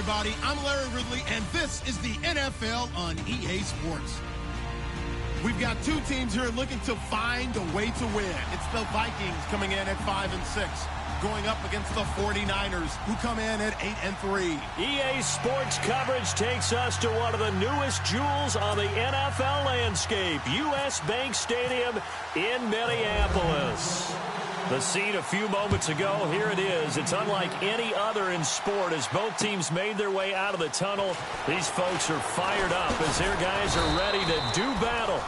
everybody. I'm Larry Ridley, and this is the NFL on EA Sports. We've got two teams here looking to find a way to win. It's the Vikings coming in at 5-6, going up against the 49ers, who come in at 8-3. EA Sports coverage takes us to one of the newest jewels on the NFL landscape, US Bank Stadium in Minneapolis. The scene a few moments ago, here it is. It's unlike any other in sport as both teams made their way out of the tunnel. These folks are fired up as their guys are ready to do battle.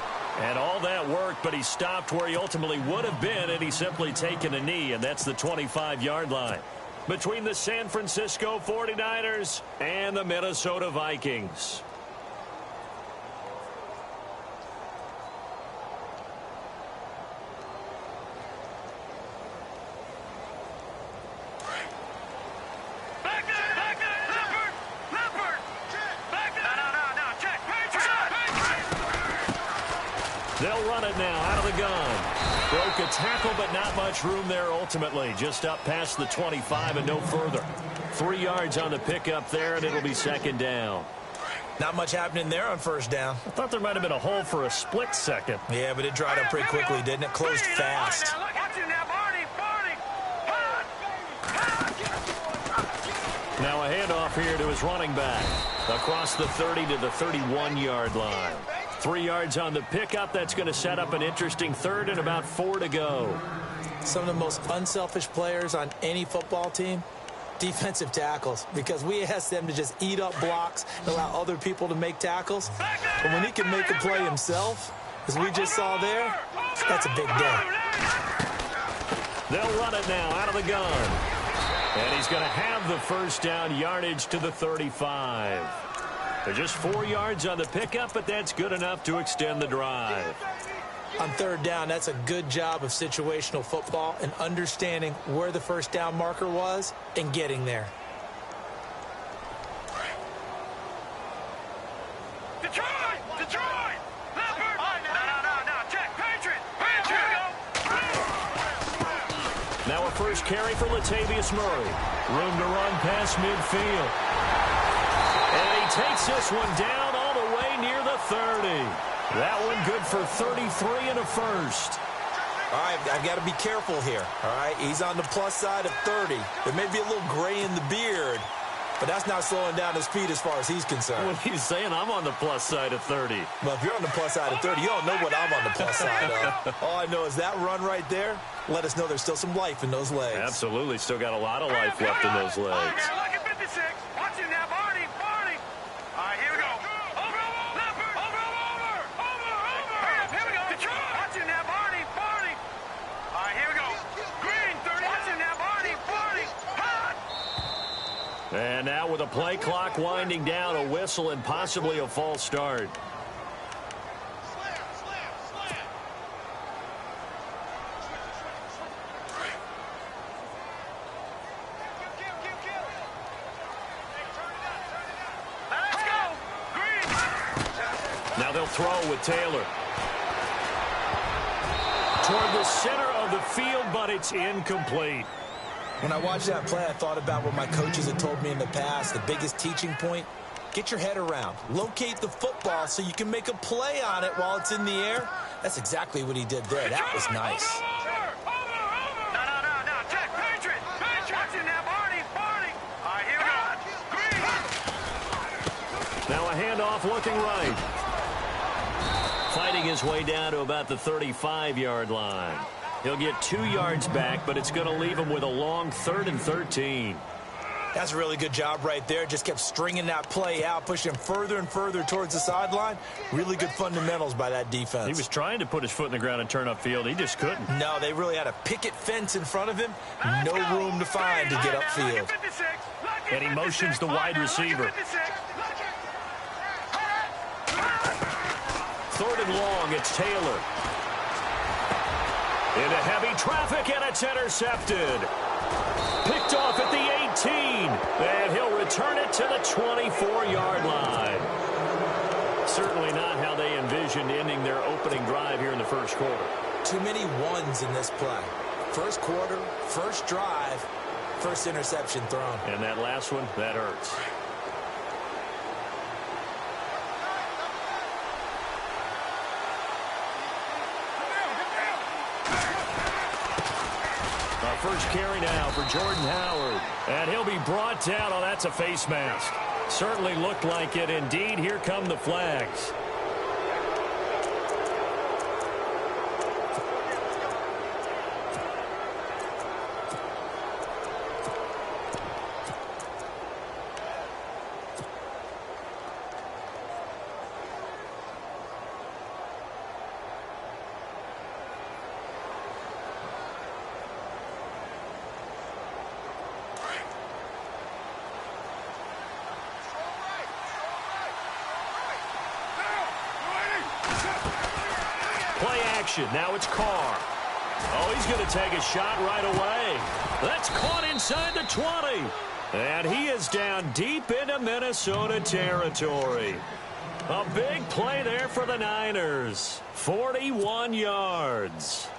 And all that worked, but he stopped where he ultimately would have been had he simply taken a knee, and that's the 25-yard line. Between the San Francisco 49ers and the Minnesota Vikings. They'll run it now out of the gun. Broke a tackle, but not much room there ultimately. Just up past the 25 and no further. 3 yards on the pickup there, and it'll be second down. Not much happening there on first down. I thought there might have been a hole for a split second. Yeah, but it dried up pretty quickly, didn't it? Closed fast. Now a handoff here to his running back. Across the 30 to the 31-yard line. 3 yards on the pickup. That's going to set up an interesting third and about 4 to go. Some of the most unselfish players on any football team, defensive tackles, because we ask them to just eat up blocks and allow other people to make tackles. But when he can make a play himself, as we just saw there, that's a big day. They'll run it now out of the gun. And he's going to have the first down yardage to the 35. They're just 4 yards on the pickup, but that's good enough to extend the drive. On third down, that's a good job of situational football and understanding where the first down marker was and getting there. Detroit! Leopard! No, check, Patriot! Now a first carry for Latavius Murray. Room to run past midfield. And he takes this one down all the way near the 30. That one good for 33 and a first. All right, I've got to be careful here. All right, he's on the plus side of 30. There may be a little gray in the beard, but that's not slowing down his speed as far as he's concerned. What he's saying, I'm on the plus side of 30. Well, if you're on the plus side of 30, you don't know what I'm on the plus side of. All I know is that run right there let us know there's still some life in those legs. Absolutely, still got a lot of life left in those legs. Look at 56. Watch him now, Barney. All right, here we go. Over. Here we go. Detroit. Watch him now, Barney. All right, here we go. Green, 30. Watch him now, Barney. Hot. And now with a play clock winding down, a whistle and possibly a false start. Now they'll throw with Taylor. Toward the center of the field, but it's incomplete. When I watched that play, I thought about what my coaches had told me in the past. The biggest teaching point, get your head around. Locate the football so you can make a play on it while it's in the air. That's exactly what he did there. That was nice. No. Check, Patriot. Watch him now, Barney. All right, here we go. Now a handoff looking right. Fighting his way down to about the 35-yard line. He'll get 2 yards back, but it's going to leave him with a long 3rd and 13. That's a really good job right there. Just kept stringing that play out, pushing him further and further towards the sideline. Really good fundamentals by that defense. He was trying to put his foot in the ground and turn upfield. He just couldn't. No, they really had a picket fence in front of him. No room to find to get upfield. And he motions the wide receiver. 3rd and long, it's Taylor. Into heavy traffic, and it's intercepted. Picked off at the 18, and he'll return it to the 24-yard line. Certainly not how they envisioned ending their opening drive here in the first quarter. Too many ones in this play. First quarter, first drive, first interception thrown. And that last one, that hurts. coverage carry now for Jordan Howard. And he'll be brought down. Oh, that's a face mask. Certainly looked like it. Indeed, here come the flags. Now it's Carr. Oh, he's going to take a shot right away. That's caught inside the 20. And he is down deep into Minnesota territory. A big play there for the Niners. 41 yards.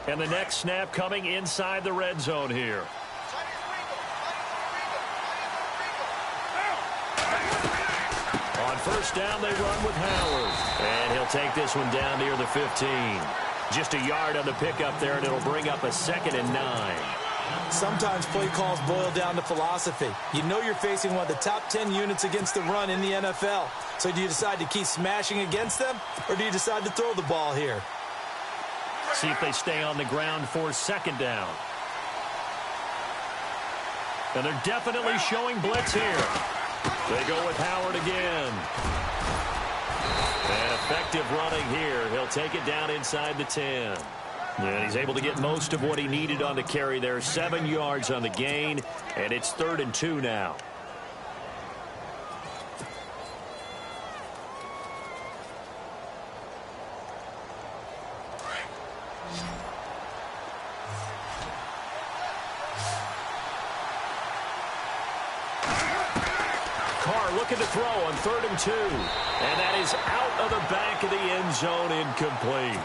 And the next snap coming inside the red zone here. On first down, they run with Howard. And he'll take this one down near the 15. Just a yard on the pickup there, and it'll bring up a 2nd and 9. Sometimes play calls boil down to philosophy. You know you're facing one of the top 10 units against the run in the NFL. So do you decide to keep smashing against them, or do you decide to throw the ball here? See if they stay on the ground for 2nd down. And they're definitely showing blitz here. They go with Howard again. And effective running here. He'll take it down inside the 10. And he's able to get most of what he needed on the carry there. 7 yards on the gain. And it's 3rd and 2 now. Looking to throw on 3rd and 2. And that is out of the back of the end zone, incomplete.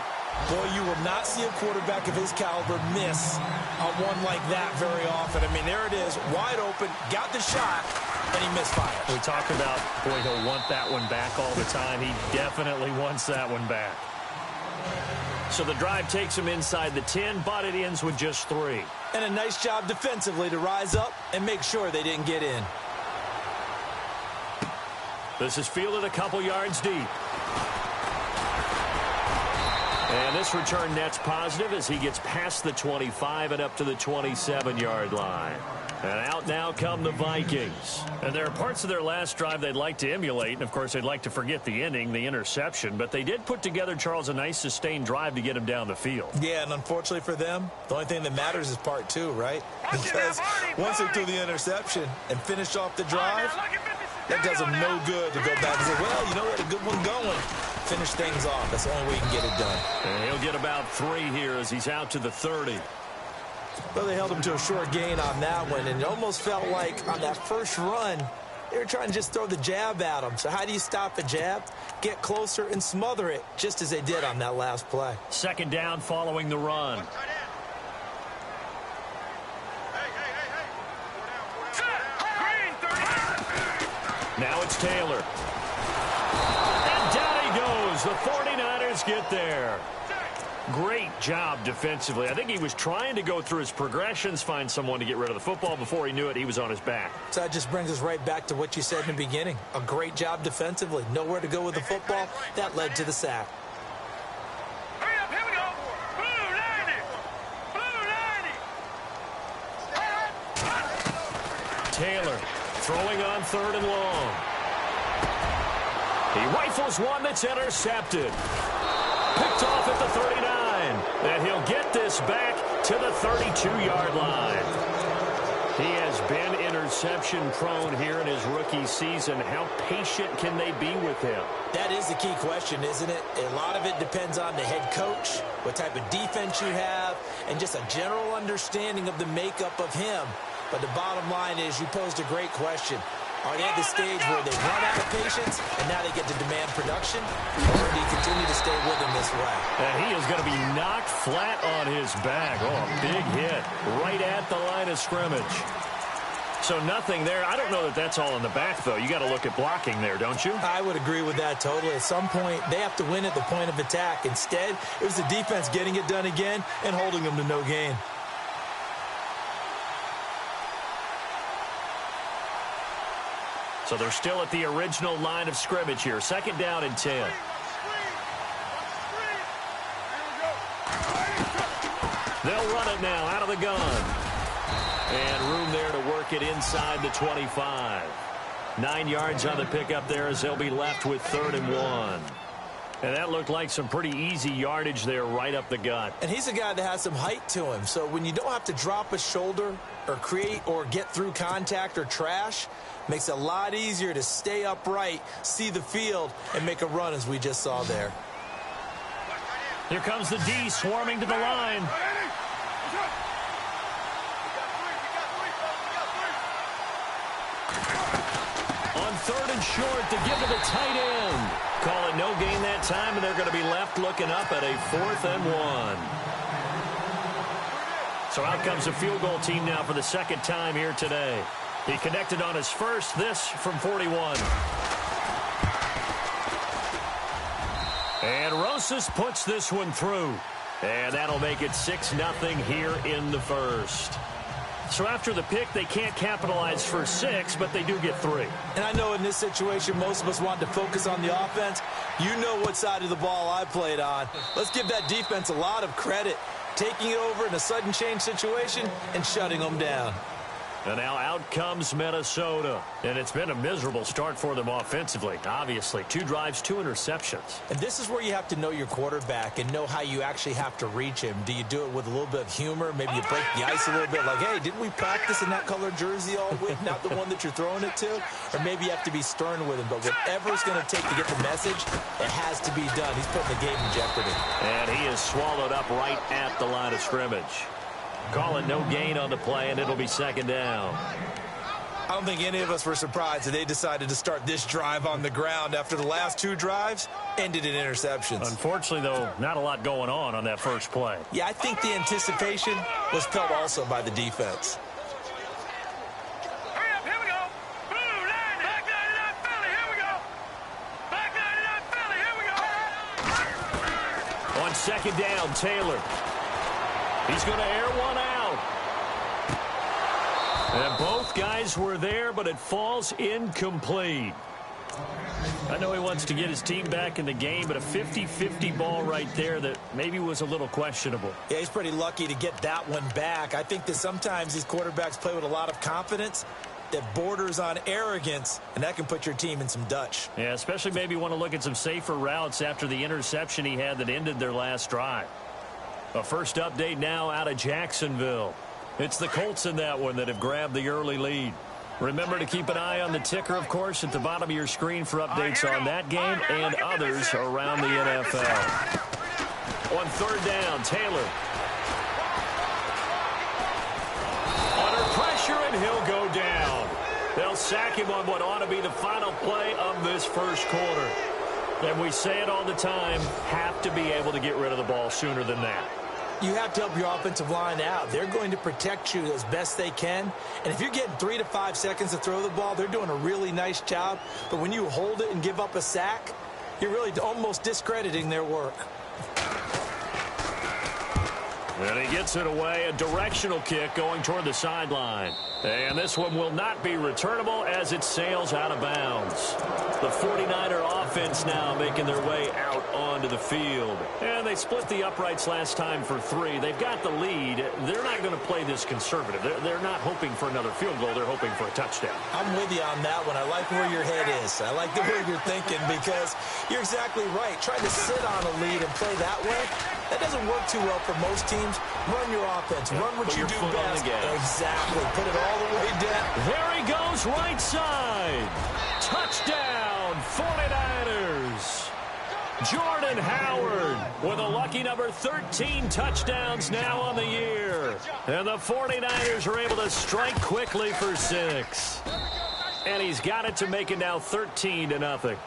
Boy, you will not see a quarterback of his caliber miss on one like that very often. I mean, there it is, wide open, got the shot, and he misfires. We talk about, boy, he'll want that one back all the time. He definitely wants that one back. So the drive takes him inside the 10, but it ends with just 3. And a nice job defensively to rise up and make sure they didn't get in. This is fielded a couple yards deep. And this return net's positive as he gets past the 25 and up to the 27-yard line. And out now come the Vikings. And there are parts of their last drive they'd like to emulate. And, of course, they'd like to forget the ending, the interception. But they did put together, Charles, a nice sustained drive to get him down the field. Yeah, and unfortunately for them, the only thing that matters is part 2, right? Because once they threw the interception and finished off the drive, that does them no good to go back and say, well, you know, we had a good one going. Finish things off. That's the only way you can get it done. And he'll get about 3 here as he's out to the 30. Well, they held him to a short gain on that one, and it almost felt like on that first run, they were trying to just throw the jab at him. So how do you stop a jab? Get closer and smother it, just as they did on that last play. 2nd down following the run. Now it's Taylor. And down he goes. The 49ers get there. Great job defensively. I think he was trying to go through his progressions, find someone to get rid of the football. Before he knew it, he was on his back. So that just brings us right back to what you said in the beginning. A great job defensively. Nowhere to go with the football. That led to the sack. Hurry up, here we go. Blue 90. Blue 90. Taylor throwing on 3rd and long. He rifles one that's intercepted. Picked off at the 39. And he'll get this back to the 32-yard line. He has been interception prone here in his rookie season. How patient can they be with him? That is the key question, isn't it? A lot of it depends on the head coach, what type of defense you have, and just a general understanding of the makeup of him. But the bottom line is you posed a great question. Are they at the stage where they run out of patience and now they get to demand production? Or do you continue to stay with him this way? And he is going to be knocked flat on his back. Oh, a big hit right at the line of scrimmage. So nothing there. I don't know that that's all in the back, though. You got to look at blocking there, don't you? I would agree with that totally. At some point, they have to win at the point of attack. Instead, it was the defense getting it done again and holding them to no gain. So they're still at the original line of scrimmage here. 2nd down and 10. They'll run it now out of the gun. And room there to work it inside the 25. 9 yards on the pickup there as they'll be left with 3rd and 1. And that looked like some pretty easy yardage there right up the gut. And he's a guy that has some height to him. So when you don't have to drop a shoulder or create or get through contact or trash, makes it a lot easier to stay upright, see the field, and make a run as we just saw there. Here comes the D swarming to the line. On 3rd and short to give to the tight end. Call it no gain that time, and they're going to be left looking up at a 4th and 1. So out comes the field goal team now for the 2nd time here today. He connected on his first, this from 41. And Rosas puts this one through. And that'll make it 6-0 here in the first. So after the pick, they can't capitalize for 6, but they do get 3. And I know in this situation, most of us want to focus on the offense. You know what side of the ball I played on. Let's give that defense a lot of credit, taking it over in a sudden change situation and shutting them down. And now out comes Minnesota. And it's been a miserable start for them offensively. Obviously, 2 drives, 2 interceptions. And this is where you have to know your quarterback and know how you actually have to reach him. Do you do it with a little bit of humor? Maybe you break the ice a little bit like, hey, didn't we practice in that color jersey all week, not the one that you're throwing it to? Or maybe you have to be stern with him. But whatever it's going to take to get the message, it has to be done. He's putting the game in jeopardy. And he is swallowed up right at the line of scrimmage. Call it no gain on the play, and it'll be 2nd down. I don't think any of us were surprised that they decided to start this drive on the ground after the last 2 drives ended in interceptions. Unfortunately, though, not a lot going on that first play. Yeah, I think the anticipation was felt also by the defense. Hurry up, here we go. Blue line, back 99 Philly, here we go. Back 99 Philly, here we go. On 2nd down, Taylor. He's going to air one out. And both guys were there, but it falls incomplete. I know he wants to get his team back in the game, but a 50-50 ball right there that maybe was a little questionable. Yeah, he's pretty lucky to get that one back. I think that sometimes these quarterbacks play with a lot of confidence that borders on arrogance, and that can put your team in some Dutch. Yeah, especially maybe want to look at some safer routes after the interception he had that ended their last drive. A first update now out of Jacksonville. It's the Colts in that one that have grabbed the early lead. Remember to keep an eye on the ticker, of course, at the bottom of your screen for updates on that game and others around the NFL. On 3rd down, Taylor. Under pressure, and he'll go down. They'll sack him on what ought to be the final play of this first quarter. And we say it all the time, have to be able to get rid of the ball sooner than that. You have to help your offensive line out. They're going to protect you as best they can. And if you're getting 3 to 5 seconds to throw the ball, they're doing a really nice job. But when you hold it and give up a sack, you're really almost discrediting their work. And he gets it away, a directional kick going toward the sideline. And this one will not be returnable as it sails out of bounds. The 49er offense now making their way out onto the field. And they split the uprights last time for 3. They've got the lead. They're not going to play this conservative. They're not hoping for another field goal. They're hoping for a touchdown. I'm with you on that one. I like where your head is. I like the way you're thinking because you're exactly right. Trying to sit on a lead and play that way, that doesn't work too well for most teams. Run your offense. Run what you do best. Exactly. Put it all the way down. There he goes, right side. Touchdown, 49ers. Jordan Howard with a lucky number 13 touchdowns now on the year. And the 49ers are able to strike quickly for 6. And he's got it to make it now 13-0.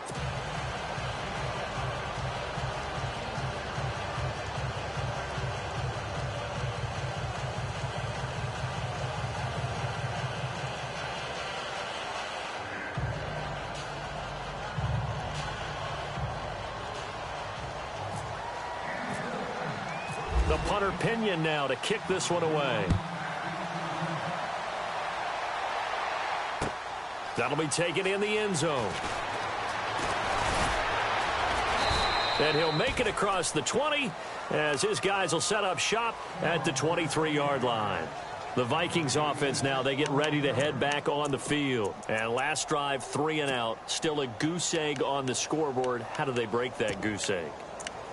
punter Pinion now to kick this one away. That'll be taken in the end zone. And he'll make it across the 20 as his guys will set up shop at the 23-yard line. The Vikings offense now, they get ready to head back on the field. And last drive, 3 and out. Still a goose egg on the scoreboard. How do they break that goose egg?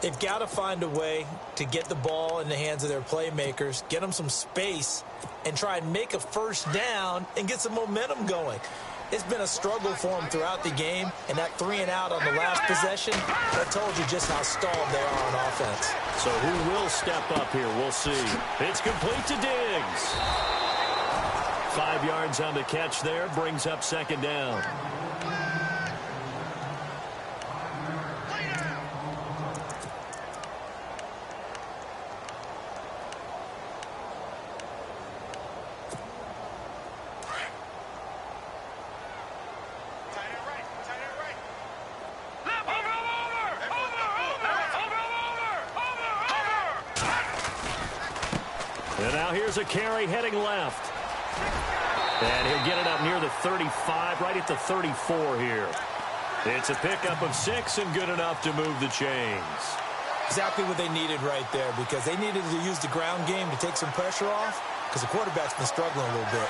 They've got to find a way to get the ball in the hands of their playmakers, get them some space, and try and make a first down and get some momentum going. It's been a struggle for them throughout the game, and that 3 and out on the last possession, that told you just how stalled they are on offense. So who will step up here? We'll see. It's complete to Diggs. 5 yards on the catch there, brings up second down. And now here's a carry heading left. And he'll get it up near the 35, right at the 34 here. It's a pickup of 6 and good enough to move the chains. Exactly what they needed right there, because they needed to use the ground game to take some pressure off, because the quarterback's been struggling a little bit.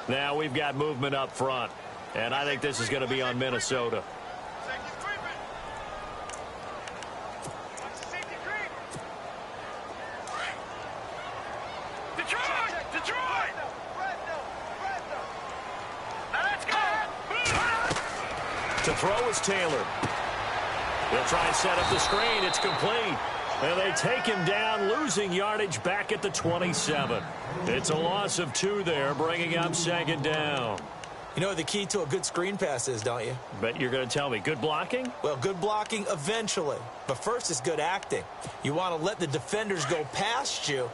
Now we've got movement up front, and I think this is going to be on Minnesota. To throw is Taylor. He'll try and set up the screen. It's complete. And they take him down, losing yardage back at the 27. It's a loss of 2 there, bringing up second down. You know what the key to a good screen pass is, don't you? Bet you're going to tell me. Good blocking? Well, good blocking eventually. But first is good acting. You want to let the defenders go past you,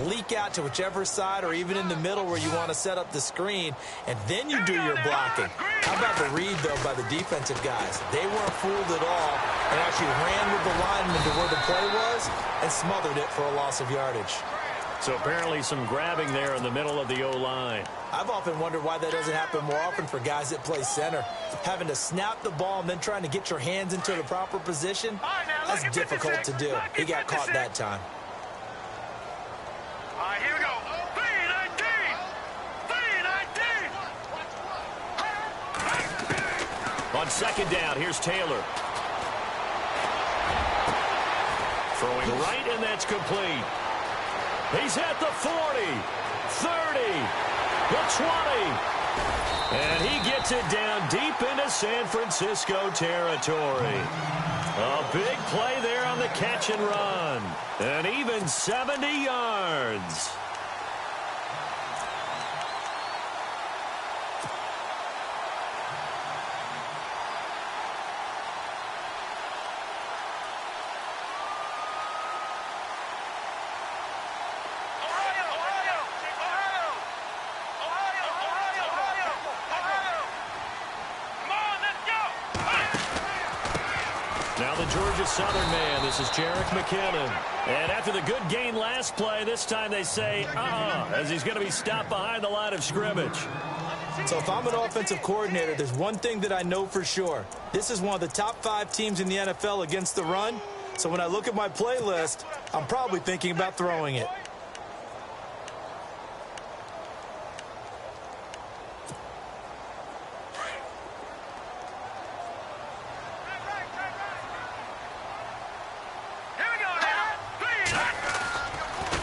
leak out to whichever side or even in the middle where you want to set up the screen, and then you do your blocking. How about the read, though, by the defensive guys? They weren't fooled at all and actually ran with the lineman to where the play was and smothered it for a loss of yardage. So apparently some grabbing there in the middle of the O-line. I've often wondered why that doesn't happen more often for guys that play center. Having to snap the ball and then trying to get your hands into the proper position, that's difficult to do. He got caught that time. All right, here we go. 3-19. On second down, here's Taylor. Throwing right, and that's complete. He's at the 40, 30, the 20. And he gets it down deep into San Francisco territory. A big play there on the catch and run. And even 70 yards. Now the Georgia Southern man, this is Jerick McKinnon. And after the good gain last play, this time they say, as he's going to be stopped behind the line of scrimmage. So if I'm an offensive coordinator, there's one thing that I know for sure. This is one of the top 5 teams in the NFL against the run. So when I look at my playlist, I'm probably thinking about throwing it.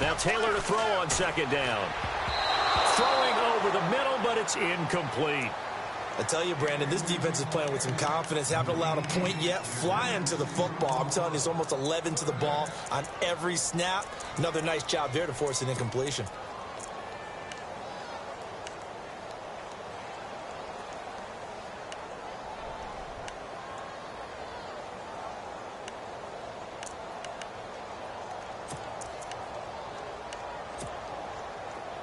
Now Taylor to throw on second down. Throwing over the middle, but it's incomplete. I tell you, Brandon, this defense is playing with some confidence. Haven't allowed a point yet. Flying to the football. I'm telling you, it's almost 11 to the ball on every snap. Another nice job there to force an incompletion.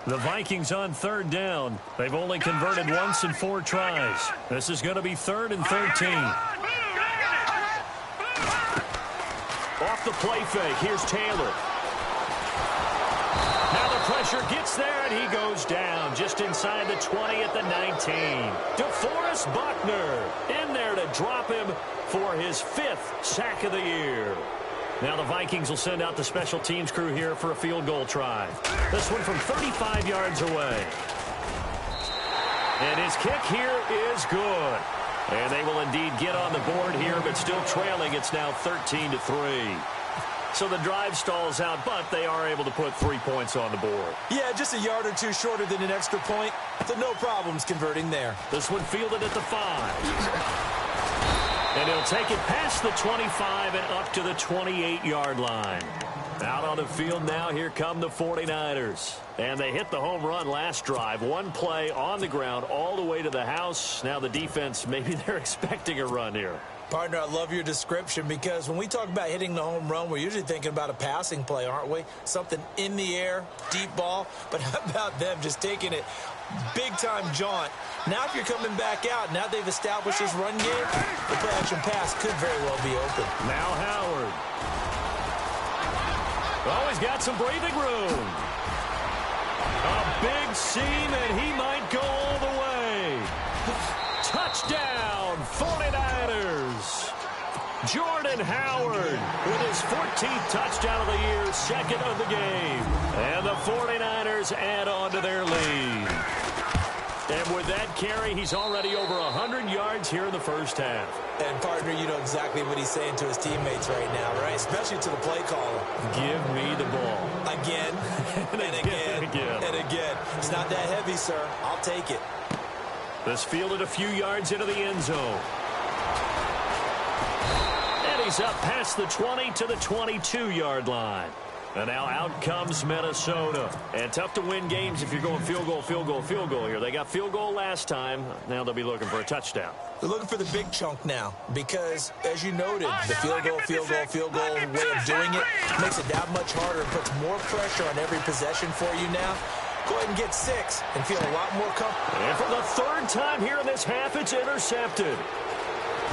The Vikings on third down. They've only converted once in 4 tries. This is going to be 3rd and 13. Off the play fake. Here's Taylor. Now the pressure gets there, and he goes down just inside the 20 at the 19. DeForest Buckner in there to drop him for his 5th sack of the year. Now the Vikings will send out the special teams crew here for a field goal try. This one from 35 yards away. And his kick here is good. And they will indeed get on the board here, but still trailing. It's now 13-3. So the drive stalls out, but they are able to put 3 points on the board. Yeah, just a yard or two shorter than an extra point, so no problems converting there. This one fielded at the 5. And he'll take it past the 25 and up to the 28-yard line. Out on the field now, here come the 49ers. And they hit the home run last drive. One play on the ground all the way to the house. Now the defense, maybe they're expecting a run here. Partner, I love your description because when we talk about hitting the home run, we're usually thinking about a passing play, aren't we? Something in the air, deep ball. But how about them just taking it big-time jaunt? Now if you're coming back out, now they've established this run game, the play-action pass could very well be open. Now Howard. Oh, he's got some breathing room. A big seam, and he might go all the way. Touchdown, 49ers. Jordan Howard with his 14th touchdown of the year, 2nd of the game. And the 49ers add on to their lead. And with that carry, he's already over 100 yards here in the first half. And, partner, you know exactly what he's saying to his teammates right now, right? Especially to the play caller. Give me the ball. Again, and again, and again. It's not that heavy, sir. I'll take it. This fielded a few yards into the end zone. And he's up past the 20 to the 22-yard line. And now out comes Minnesota. And tough to win games if you're going field goal, field goal, field goal here. They got field goal last time. Now they'll be looking for a touchdown. They're looking for the big chunk now because, as you noted, the field goal way of doing it makes it that much harder and puts more pressure on every possession for you now. Go ahead and get 6 and feel a lot more comfortable. And for the 3rd time here in this half, it's intercepted.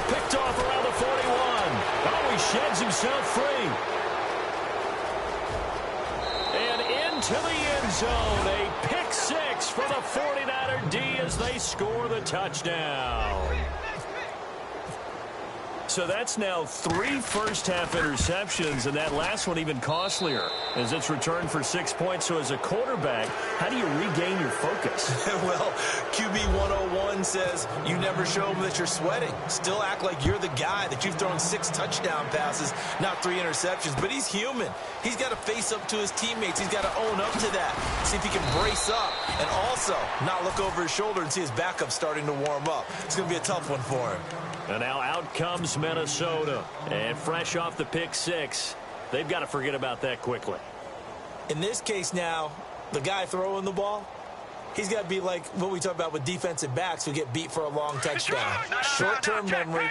Picked off around the 41. Oh, he sheds himself free. And into the end zone. A pick 6 for the 49er D as they score the touchdown. So that's now 3 first-half interceptions, and that last one even costlier as it's returned for 6 points. So as a quarterback, how do you regain your focus? Well, QB 101 says you never show them that you're sweating. Still act like you're the guy, that you've thrown 6 touchdown passes, not 3 interceptions. But he's human. He's got to face up to his teammates. He's got to own up to that. See if he can brace up and also not look over his shoulder and see his backup starting to warm up. It's going to be a tough one for him. And now out comes Minnesota. And fresh off the pick 6, they've got to forget about that quickly. In this case now, the guy throwing the ball, he's got to be like what we talk about with defensive backs who get beat for a long touchdown. Short-term memory,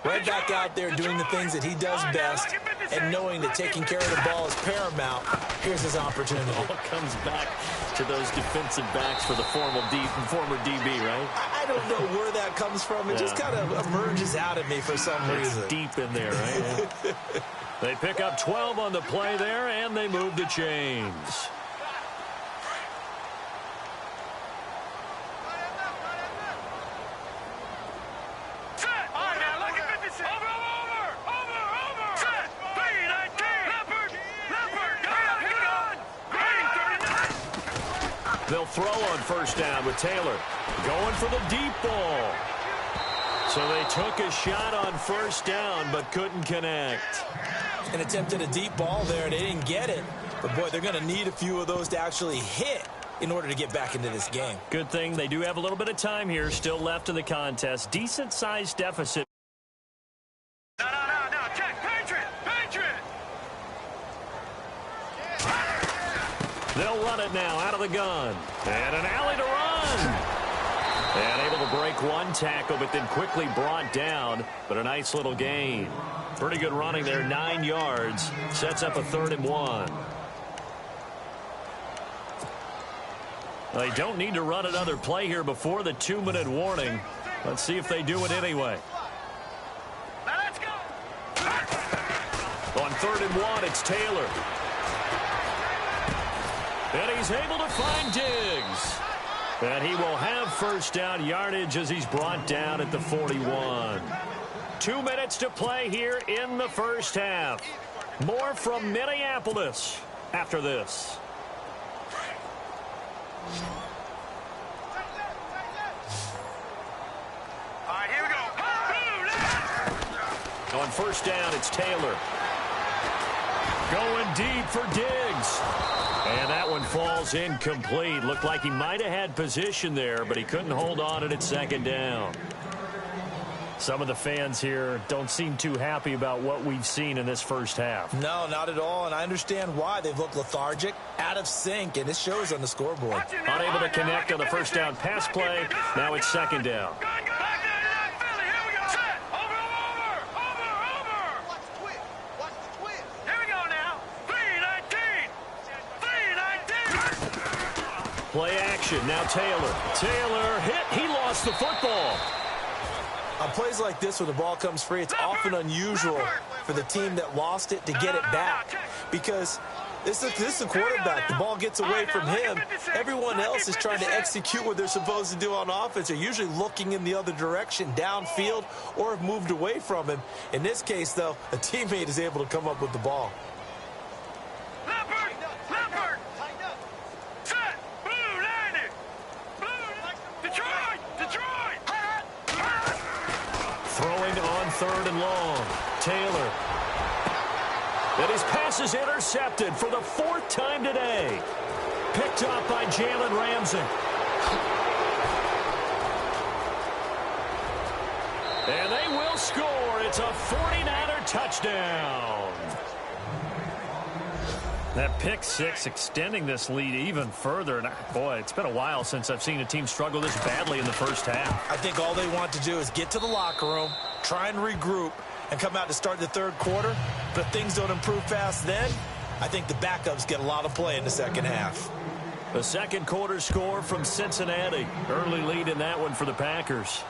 right back out there doing the things that he does best, and knowing that taking care of the ball is paramount. Here's his opportunity. It all comes back to those defensive backs for the former DB, right? I don't know where that comes from. It just kind of emerges out of me for some reason. It's deep in there, right? Yeah. They pick up 12 on the play there, and they move the chains. They'll throw on first down with Taylor. Going for the deep ball. So they took a shot on first down, but couldn't connect. An attempt at a deep ball there, and they didn't get it. But, boy, they're going to need a few of those to actually hit in order to get back into this game. Good thing they do have a little bit of time here still left in the contest. Decent-sized deficit. No. Check. Patriot. They'll run it now out of the gun. And an alley to run. And able to break one tackle, but then quickly brought down. But a nice little gain. Pretty good running there, 9 yards. Sets up a 3rd and 1. They don't need to run another play here before the 2-minute warning. Let's see if they do it anyway. Now let's go. On 3rd and 1, it's Taylor. And he's able to find Diggs. And he will have first down yardage as he's brought down at the 41. 2 minutes to play here in the first half. More from Minneapolis after this. All right, here we go. On first down, it's Taylor. Going deep for Diggs. And that one falls incomplete. Looked like he might have had position there, but he couldn't hold on at its 2nd down. Some of the fans here don't seem too happy about what we've seen in this first half. No, not at all, and I understand why. They've looked lethargic, out of sync, and it shows on the scoreboard. Unable to connect on the first down pass play. Now it's 2nd down. Play action. Now Taylor. Taylor hit. He lost the football. On plays like this where the ball comes free, it's often unusual for the team that lost it to get it back. Because this is the quarterback. The ball gets away from him. Everyone else is trying to execute what they're supposed to do on offense. They're usually looking in the other direction, downfield, or have moved away from him. In this case, though, a teammate is able to come up with the ball. Throwing on 3rd and long. Taylor. And his pass is intercepted for the 4th time today. Picked up by Jalen Ramsey. And they will score. It's a 49er touchdown. That pick 6 extending this lead even further. And boy, it's been a while since I've seen a team struggle this badly in the first half. I think all they want to do is get to the locker room, try and regroup, and come out to start the 3rd quarter. But if things don't improve fast then, I think the backups get a lot of play in the 2nd half. The 2nd quarter score from Cincinnati. Early lead in that one for the Packers.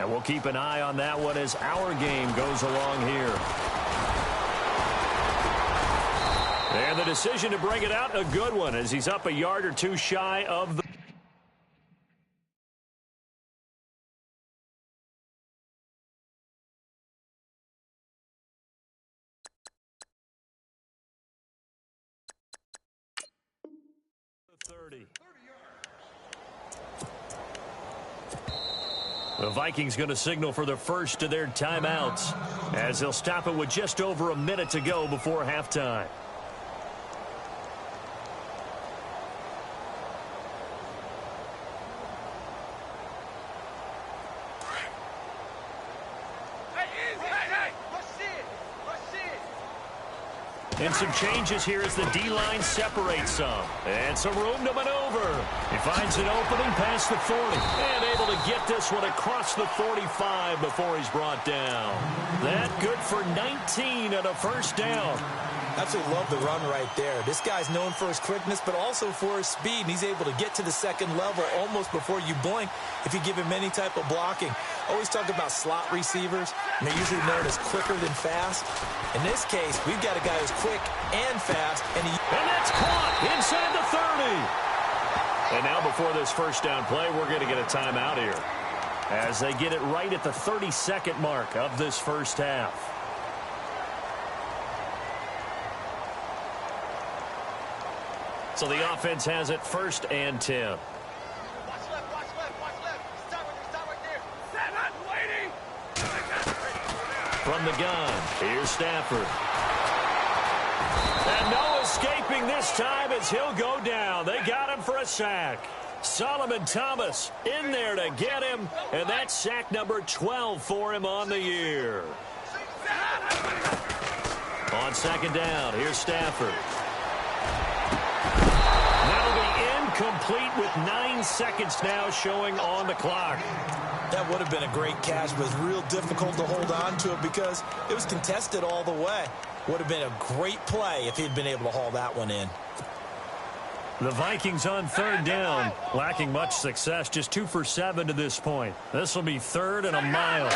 And we'll keep an eye on that one as our game goes along here. And the decision to bring it out, a good one, as he's up a yard or two shy of the... The Vikings going to signal for the first of their timeouts as they'll stop it with just over a minute to go before halftime. And some changes here as the D-line separates some. And some room to maneuver. He finds an opening past the 40. And able to get this one across the 45 before he's brought down. That good for 19 and a first down. Absolutely love the run right there. This guy's known for his quickness, but also for his speed. And he's able to get to the 2nd level almost before you blink if you give him any type of blocking. Always talk about slot receivers, and they're usually known as quicker than fast. In this case, we've got a guy who's quick and fast. And that's caught inside the 30. And now before this first down play, we're going to get a timeout here as they get it right at the 32nd mark of this first half. So the offense has it 1st and 10. Watch left, watch left, watch left. Stop right there. 7, waiting. From the gun, here's Stafford. And no escaping this time as he'll go down. They got him for a sack. Solomon Thomas in there to get him, and that's sack number 12 for him on the year. On 2nd down, here's Stafford. Complete with 9 seconds now showing on the clock. That would have been a great catch, but it was real difficult to hold on to it because it was contested all the way. Would have been a great play if he'd been able to haul that one in. The Vikings on third down, lacking much success, just 2 for 7 to this point. This will be 3rd and a mile.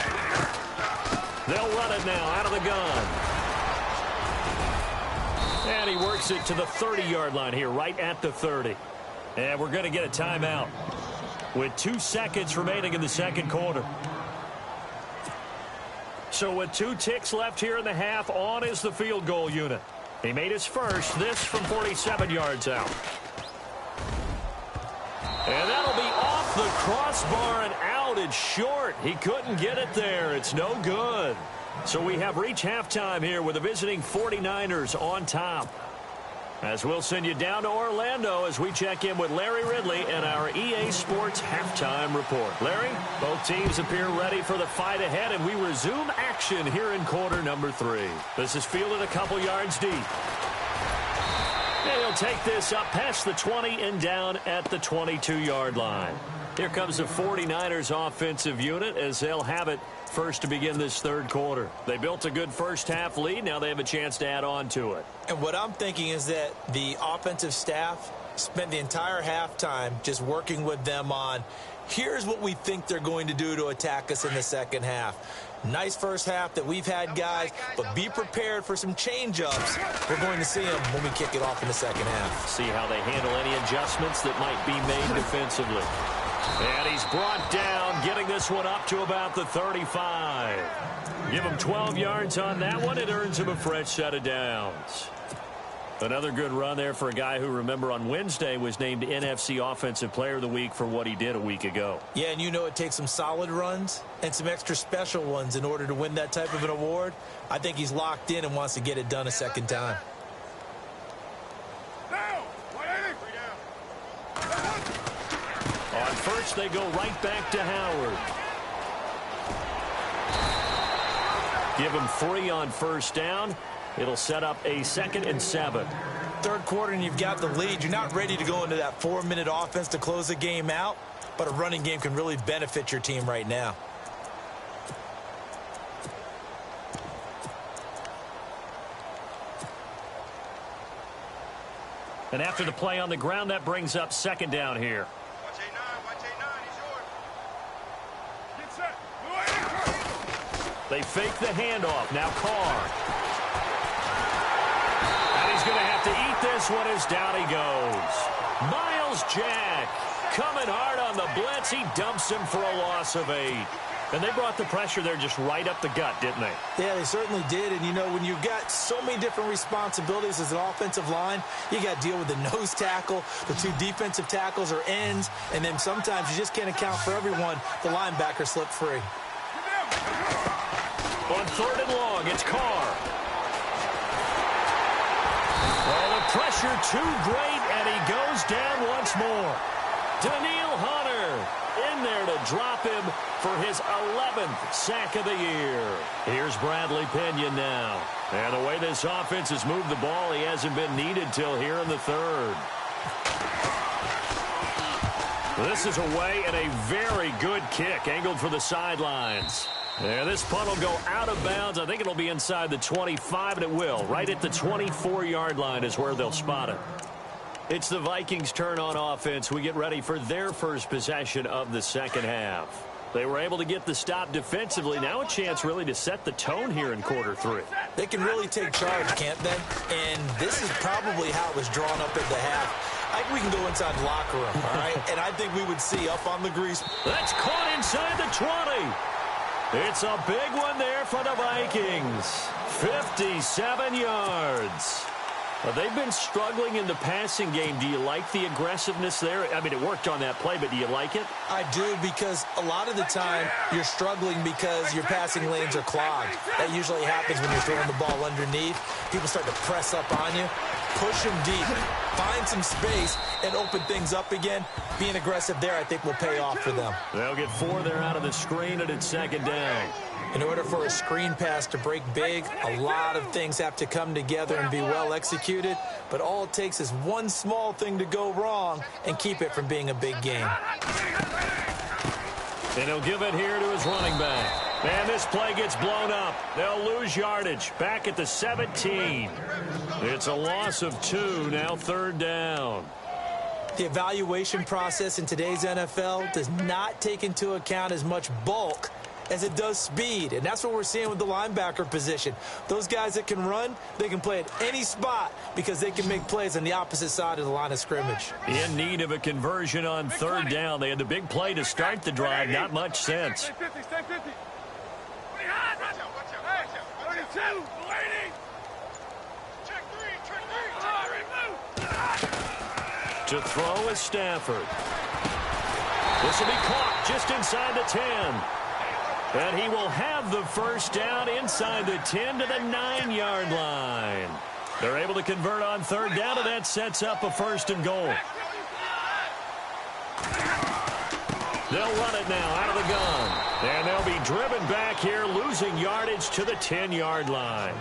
They'll run it now out of the gun. And he works it to the 30-yard line here, right at the 30. And we're going to get a timeout with 2 seconds remaining in the second quarter. So with 2 ticks left here in the half, on is the field goal unit. He made his first, this from 47 yards out. And that'll be off the crossbar and out. It's short. He couldn't get it there. It's no good. So we have reached halftime here with the visiting 49ers on top. As we'll send you down to Orlando as we check in with Larry Ridley and our EA Sports halftime report. Larry, both teams appear ready for the fight ahead, and we resume action here in quarter number 3. This is fielded a couple yards deep. And he'll take this up past the 20 and down at the 22-yard line. Here comes the 49ers offensive unit as they'll have it first to begin this third quarter. They built a good first half lead. Now they have a chance to add on to it. And what I'm thinking is that the offensive staff spent the entire halftime just working with them on, here's what we think they're going to do to attack us in the second half. Nice first half that we've had, guys, but be prepared for some change-ups. We're going to see them when we kick it off in the second half. See how they handle any adjustments that might be made defensively. And he's brought down, getting this one up to about the 35. Give him 12 yards on that one. It earns him a fresh set of downs. Another good run there for a guy who, remember, on Wednesday was named NFC Offensive Player of the Week for what he did a week ago. Yeah, and you know it takes some solid runs and some extra special ones in order to win that type of an award. I think he's locked in and wants to get it done a second time. On first, they go right back to Howard. Give him 3 on first down. It'll set up a 2nd and 7. Third quarter and you've got the lead. You're not ready to go into that 4-minute offense to close the game out, but a running game can really benefit your team right now. And after the play on the ground, that brings up 2nd down here. Watch A9, he's yours. Get set. They fake the handoff. Now Carr. And he's going to have to eat this one as down he goes. Miles Jack coming hard on the blitz. He dumps him for a loss of 8. And they brought the pressure there just right up the gut, didn't they? Yeah, they certainly did. And, you know, when you've got so many different responsibilities as an offensive line, you got to deal with the nose tackle, the 2 defensive tackles or ends, and then sometimes you just can't account for everyone. The linebacker slipped free. On 3rd and long, it's Carr. Oh, the pressure too great, and he goes down once more. Daniil Hunter in there to drop him for his 11th sack of the year. Here's Bradley Pinion now. And the way this offense has moved the ball, he hasn't been needed till here in the 3rd. This is away and a very good kick, angled for the sidelines. And this punt will go out of bounds. I think it'll be inside the 25, and it will. Right at the 24-yard line is where they'll spot it. It's the Vikings' turn on offense. We get ready for their first possession of the second half. They were able to get the stop defensively. Now a chance really to set the tone here in quarter 3. They can really take charge, can't they? And this is probably how it was drawn up at the half. I think we can go inside the locker room, all right? And I think we would see up on the grease. That's caught inside the 20. It's a big one there for the Vikings. 57 yards. They've been struggling in the passing game. Do you like the aggressiveness there? I mean, it worked on that play, but do you like it? I do, because a lot of the time you're struggling because your passing lanes are clogged. That usually happens when you're throwing the ball underneath. People start to press up on you. Push them deep. Find some space and open things up again. Being aggressive there, I think, will pay off for them. They'll get 4 there out of the screen, and it's 2nd down. In order for a screen pass to break big, a lot of things have to come together and be well executed, but all it takes is one small thing to go wrong and keep it from being a big game. And he'll give it here to his running back. And this play gets blown up. They'll lose yardage back at the 17. It's a loss of 2, now 3rd down. The evaluation process in today's NFL does not take into account as much bulk as it does speed, and that's what we're seeing with the linebacker position. Those guys that can run, they can play at any spot because they can make plays on the opposite side of the line of scrimmage. In need of a conversion on third down. They had the big play to start the drive. Not much sense. Stay 50, stay 50. Hey, 32, waiting. Check three. To throw is Stafford. This will be caught just inside the 10. And he will have the first down inside the 10 to the 9-yard line. They're able to convert on third down, and that sets up a first and goal. They'll run it now out of the gun. And they'll be driven back here, losing yardage to the 10-yard line.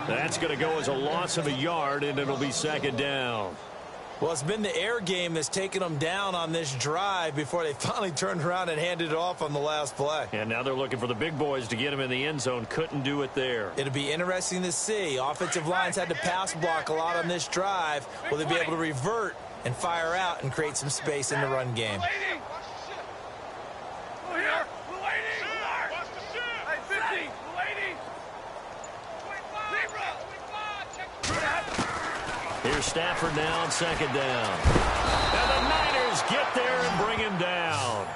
That's going to go as a loss of a yard, and it'll be second down. Well, it's been the air game that's taken them down on this drive before they finally turned around and handed it off on the last play. And now they're looking for the big boys to get him in the end zone. Couldn't do it there. It'll be interesting to see. Offensive lines had to pass block a lot on this drive. Will they be able to revert and fire out and create some space in the run game? Here's Stafford now on second down. And the Niners get there and bring him down.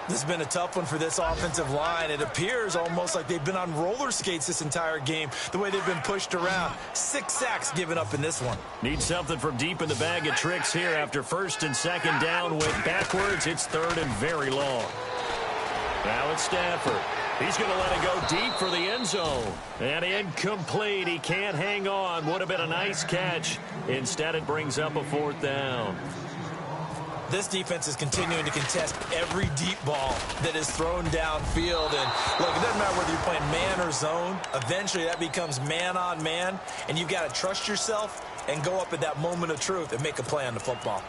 This has been a tough one for this offensive line. It appears almost like they've been on roller skates this entire game, the way they've been pushed around. 6 sacks given up in this one. Need something from deep in the bag of tricks here. After first and second down went backwards, it's third and very long. Now it's Stafford. He's going to let it go deep for the end zone. And incomplete. He can't hang on. Would have been a nice catch. Instead, it brings up a fourth down. This defense is continuing to contest every deep ball that is thrown downfield. And, look, it doesn't matter whether you're playing man or zone. Eventually, that becomes man on man. And you've got to trust yourself and go up at that moment of truth and make a play on the football.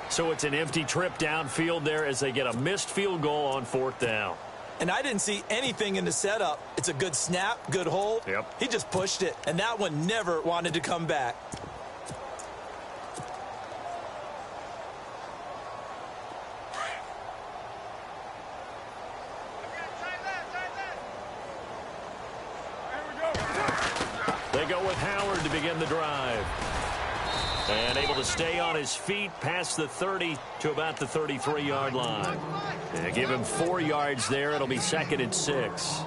So it's an empty trip downfield there as they get a missed field goal on fourth down. And I didn't see anything in the setup. It's a good snap, good hold. Yep. He just pushed it, and that one never wanted to come back. They go with Howard to begin the drive. And able to stay on his feet past the 30 to about the 33-yard line. And give him 4 yards there. It'll be second and 6.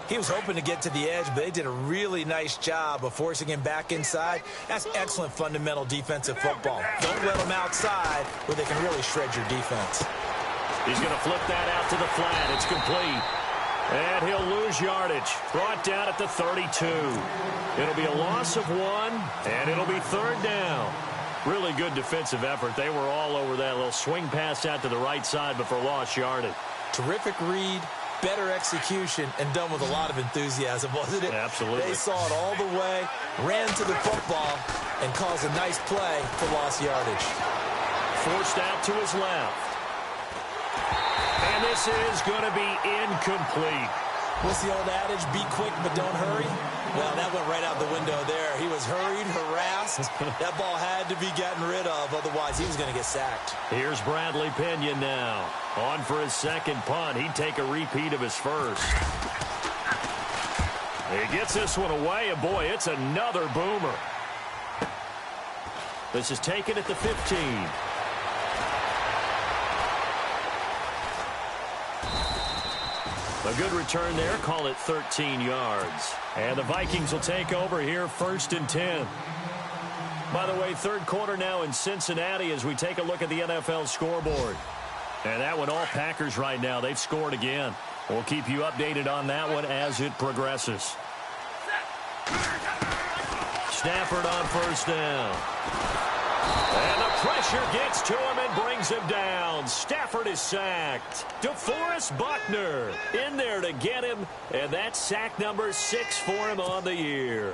He was hoping to get to the edge, but they did a really nice job of forcing him back inside. That's excellent fundamental defensive football. Don't let them outside where they can really shred your defense. He's going to flip that out to the flat. It's complete. And he'll lose yardage. Brought down at the 32. It'll be a loss of 1, and it'll be third down. Really good defensive effort. They were all over that little swing pass out to the right side before lost yardage. Terrific read, better execution, and done with a lot of enthusiasm, wasn't it? Absolutely. They saw it all the way, ran to the football, and caused a nice play for lost yardage. Forced out to his left. And this is going to be incomplete. What's the old adage? Be quick, but don't hurry. Well, that went right out the window there. He was hurried, harassed. That ball had to be gotten rid of. Otherwise, he was going to get sacked. Here's Bradley Pinion now. On for his second punt. He'd take a repeat of his first. He gets this one away, and boy, it's another boomer. This is taken at the 15. A good return there. Call it 13 yards. And the Vikings will take over here, first and 10. By the way, third quarter now in Cincinnati as we take a look at the NFL scoreboard. And that one, all Packers right now. They've scored again. We'll keep you updated on that one as it progresses. Stafford on first down. And the pressure gets to him and brings him down. Stafford is sacked. DeForest Buckner in there to get him. And that's sack number 6 for him on the year.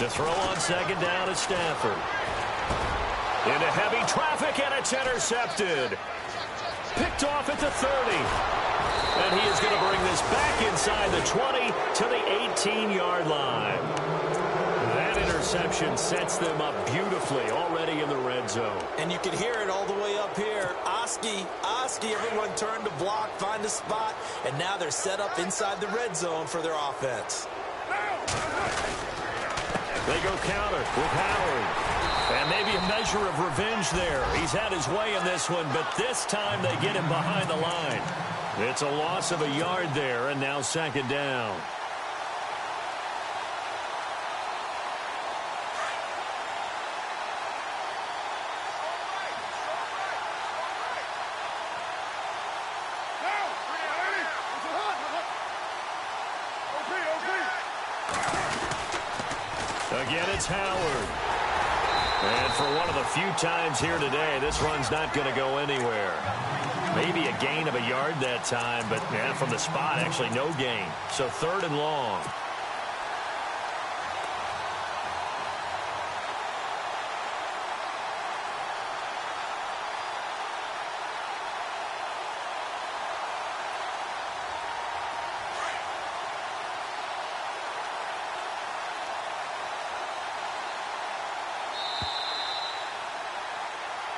To throw on second down is Stafford. Into heavy traffic, and it's intercepted. Picked off at the 30. And he is going to bring this back inside the 20 to the 18-yard line. That interception sets them up beautifully already in the red zone. And you can hear it all the way up here. Oski, everyone turned to block, find a spot, and now they're set up inside the red zone for their offense. They go counter with Howard. And maybe a measure of revenge there. He's had his way in this one, but this time they get him behind the line. It's a loss of a yard there, and now second down. Again, it's Howard. And for one of the few times here today, this run's not going to go anywhere. Maybe a gain of a yard that time, but yeah, from the spot, actually no gain. So third and long.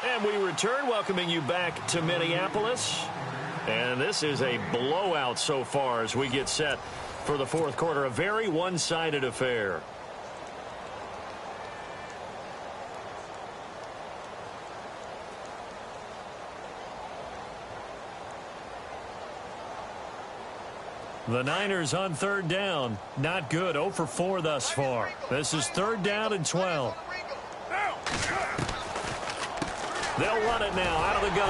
And we return, welcoming you back to Minneapolis. And this is a blowout so far as we get set for the fourth quarter. A very one-sided affair. The Niners on third down. Not good. 0 for 4 thus far. This is third down and 12. They'll run it now out of the gun.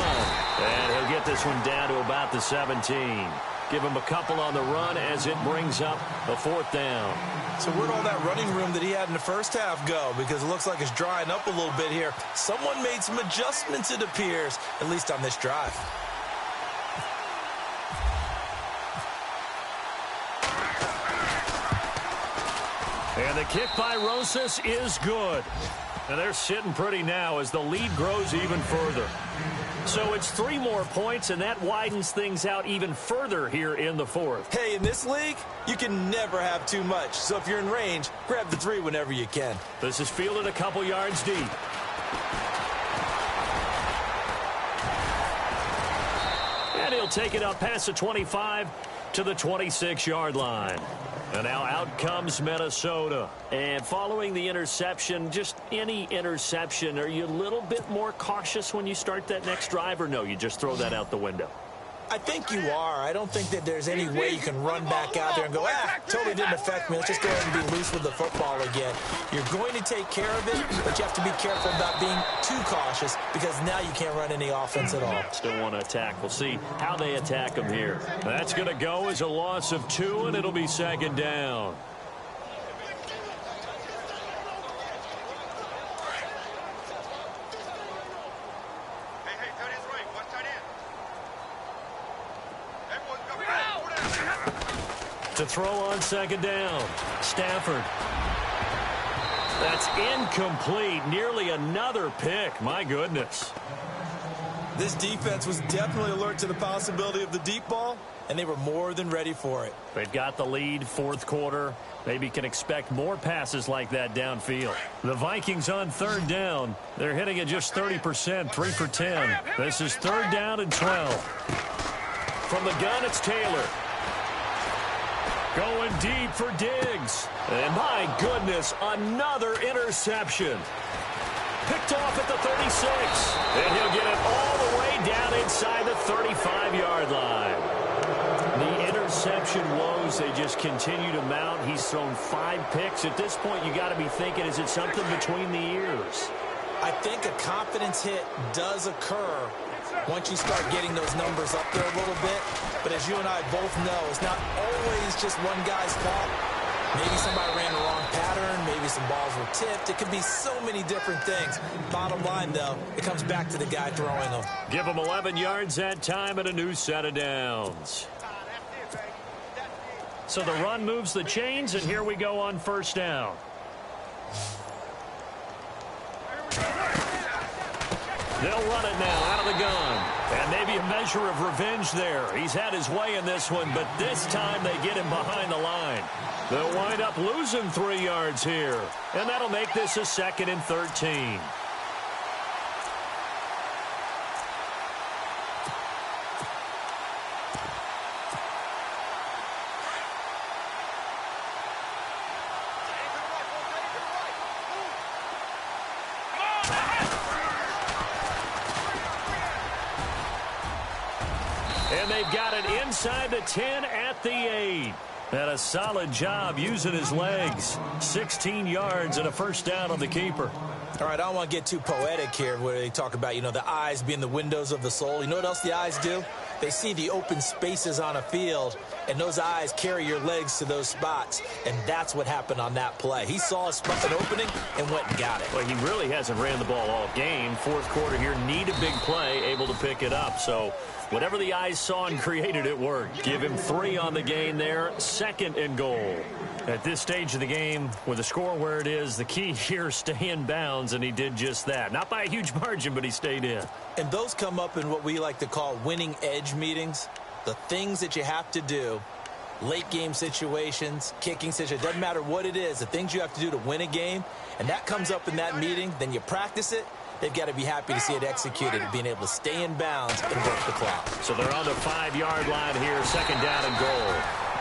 And he'll get this one down to about the 17. Give him a couple on the run as it brings up a fourth down. So where'd all that running room that he had in the first half go? Because it looks like it's drying up a little bit here. Someone made some adjustments, it appears, at least on this drive. And the kick by Rosas is good. And they're sitting pretty now as the lead grows even further. So it's 3 more points, and that widens things out even further here in the fourth. Hey, in this league, you can never have too much. So if you're in range, grab the 3 whenever you can. This is fielded a couple yards deep. And he'll take it up past the 25 to the 26-yard line. And now out comes Minnesota. And following the interception, just any interception, are you a little bit more cautious when you start that next drive, or no, you just throw that out the window? I think you are. I don't think that there's any way you can run back out there and go, totally didn't affect me. Let's just go ahead and be loose with the football again. You're going to take care of it, but you have to be careful about being too cautious because now you can't run any offense at all. Still want to attack. We'll see how they attack them here. That's going to go as a loss of 2, and it'll be second down. To throw on second down, Stafford. That's incomplete. Nearly another pick. My goodness. This defense was definitely alert to the possibility of the deep ball, and they were more than ready for it. They've got the lead, fourth quarter. Maybe can expect more passes like that downfield. The Vikings on third down. They're hitting at just 30%, 3 for 10. This is third down and 12. From the gun, it's Taylor. Going deep for Diggs. And my goodness, another interception. Picked off at the 36. And he'll get it all the way down inside the 35-yard line. The interception woes, they just continue to mount. He's thrown 5 picks. At this point, you got to be thinking, is it something between the ears? I think a confidence hit does occur once you start getting those numbers up there a little bit. But as you and I both know, it's not always just one guy's fault. Maybe somebody ran the wrong pattern. Maybe some balls were tipped. It could be so many different things. Bottom line, though, it comes back to the guy throwing them. Give him 11 yards that time and a new set of downs. So the run moves the chains, and here we go on first down. They'll run it now out of the gun. And maybe a measure of revenge there. He's had his way in this one, but this time they get him behind the line. They'll wind up losing 3 yards here. And that'll make this a 2nd and 13. And they've got it inside the 10 at the 8. And a solid job using his legs. 16 yards and a first down on the keeper. All right, I don't want to get too poetic here where they talk about, the eyes being the windows of the soul. You know what else the eyes do? They see the open spaces on a field, and those eyes carry your legs to those spots, and that's what happened on that play. He saw an opening and went and got it. Well, he really hasn't ran the ball all game. Fourth quarter here, need a big play, able to pick it up. So whatever the eyes saw and created, it worked. Give him 3 on the gain there, 2nd and goal. At this stage of the game, with the score where it is, the key here, stay in bounds, and he did just that. Not by a huge margin, but he stayed in. And those come up in what we like to call winning edge meetings. The things that you have to do, late game situations, kicking situations, doesn't matter what it is, the things you have to do to win a game, and that comes up in that meeting, then you practice it. They've got to be happy to see it executed, being able to stay in bounds and work the clock. So they're on the 5-yard line here, 2nd down and goal.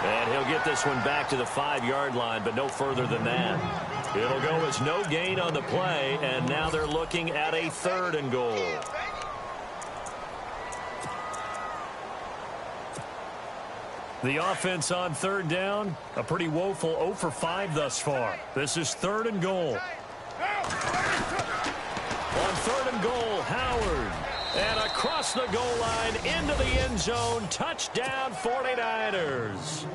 And he'll get this one back to the 5-yard line, but no further than that. It'll go as no gain on the play, and now they're looking at a 3rd and goal. The offense on 3rd down, a pretty woeful 0 for 5 thus far. This is 3rd and goal. On 3rd and goal, Howard. And across the goal line, into the end zone, touchdown 49ers.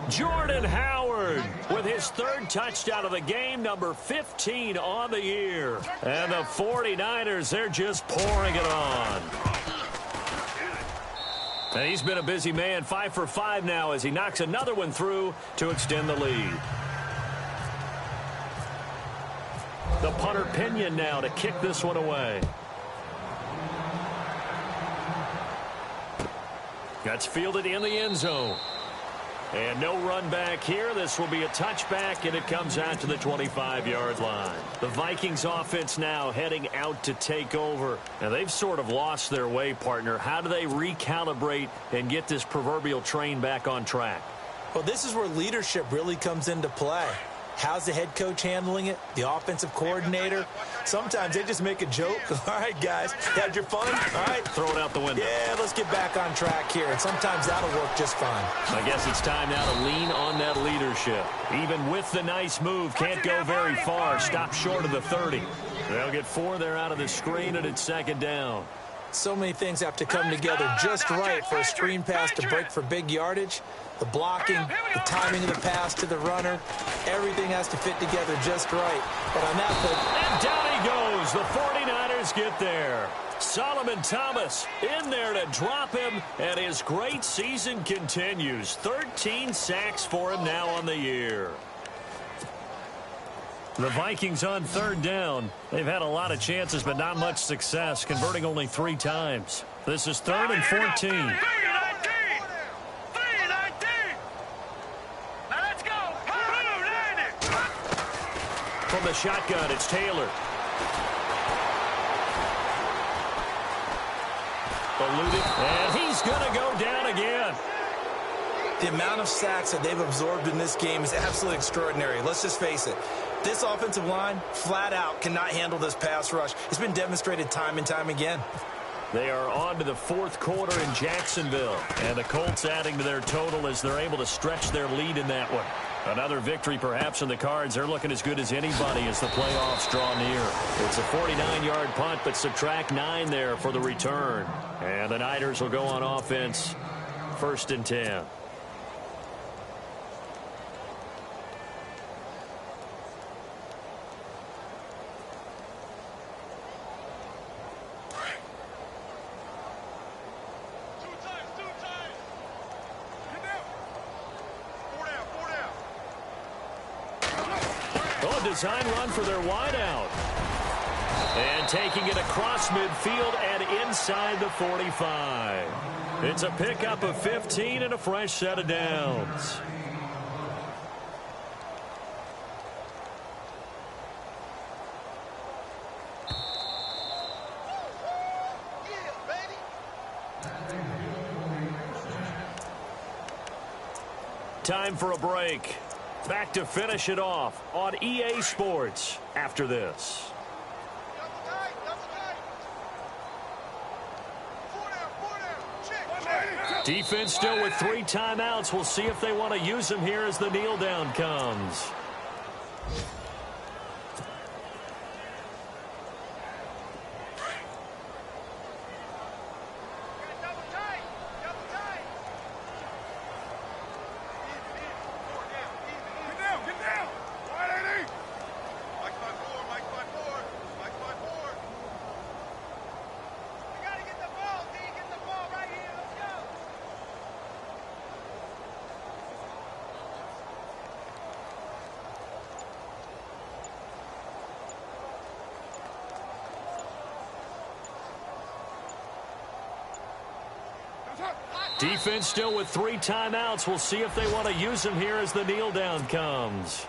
Jordan Howard with his 3rd touchdown of the game, number 15 on the year. And the 49ers, they're just pouring it on. And he's been a busy man, 5 for 5 now as he knocks another one through to extend the lead. The punter Pinion now to kick this one away. That's fielded in the end zone. And no run back here. This will be a touchback, and it comes out to the 25-yard line. The Vikings offense now heading out to take over. And they've sort of lost their way, partner. How do they recalibrate and get this proverbial train back on track? Well, this is where leadership really comes into play. How's the head coach handling it? The offensive coordinator? Sometimes they just make a joke. All right, guys, had your fun? All right. Throw it out the window. Yeah, let's get back on track here. And sometimes that'll work just fine. I guess it's time now to lean on that leadership. Even with the nice move, can't go very far. Stop short of the 30. They'll get 4 there out of the screen, and it's 2nd down. So many things have to come together just right for a screen pass to break for big yardage. The blocking, the timing of the pass to the runner, everything has to fit together just right. But on that play, and down he goes. The 49ers get there. Solomon Thomas in there to drop him, and his great season continues. 13 sacks for him now on the year. The Vikings on 3rd down. They've had a lot of chances, but not much success, converting only 3 times. This is 3rd and 14. From the shotgun, it's Taylor. Eluded, and he's going to go down again. The amount of sacks that they've absorbed in this game is absolutely extraordinary. Let's just face it. This offensive line, flat out, cannot handle this pass rush. It's been demonstrated time and time again. They are on to the 4th quarter in Jacksonville. And the Colts adding to their total as they're able to stretch their lead in that one. Another victory perhaps in the cards. They're looking as good as anybody as the playoffs draw near. It's a 49-yard punt, but subtract 9 there for the return. And the Niners will go on offense, 1st and 10. Design run for their wideout. And taking it across midfield and inside the 45. It's a pickup of 15 and a fresh set of downs. Time for a break. Back to finish it off on EA Sports after this. Defense still with 3 timeouts. We'll see if they want to use them here as the kneel down comes. Defense still with 3 timeouts. We'll see if they want to use them here as the kneel down comes.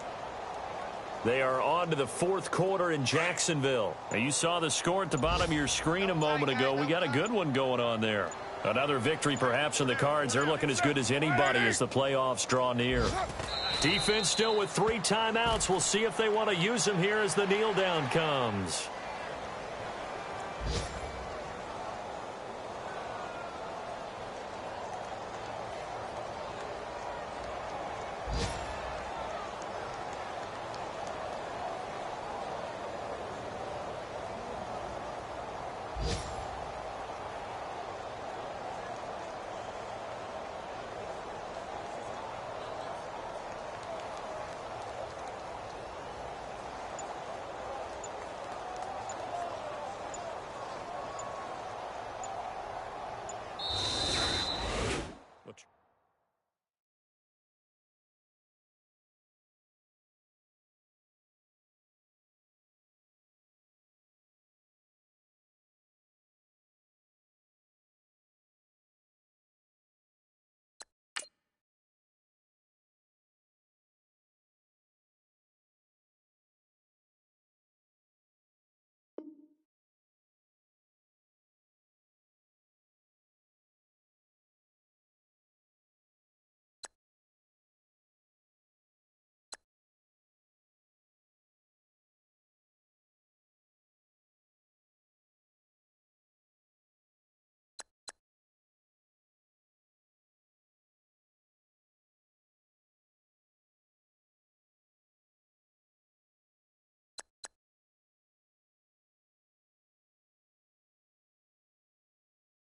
They are on to the 4th quarter in Jacksonville. Now, you saw the score at the bottom of your screen a moment ago. We got a good one going on there. Another victory perhaps in the cards. They're looking as good as anybody as the playoffs draw near. Defense still with 3 timeouts. We'll see if they want to use them here as the kneel down comes.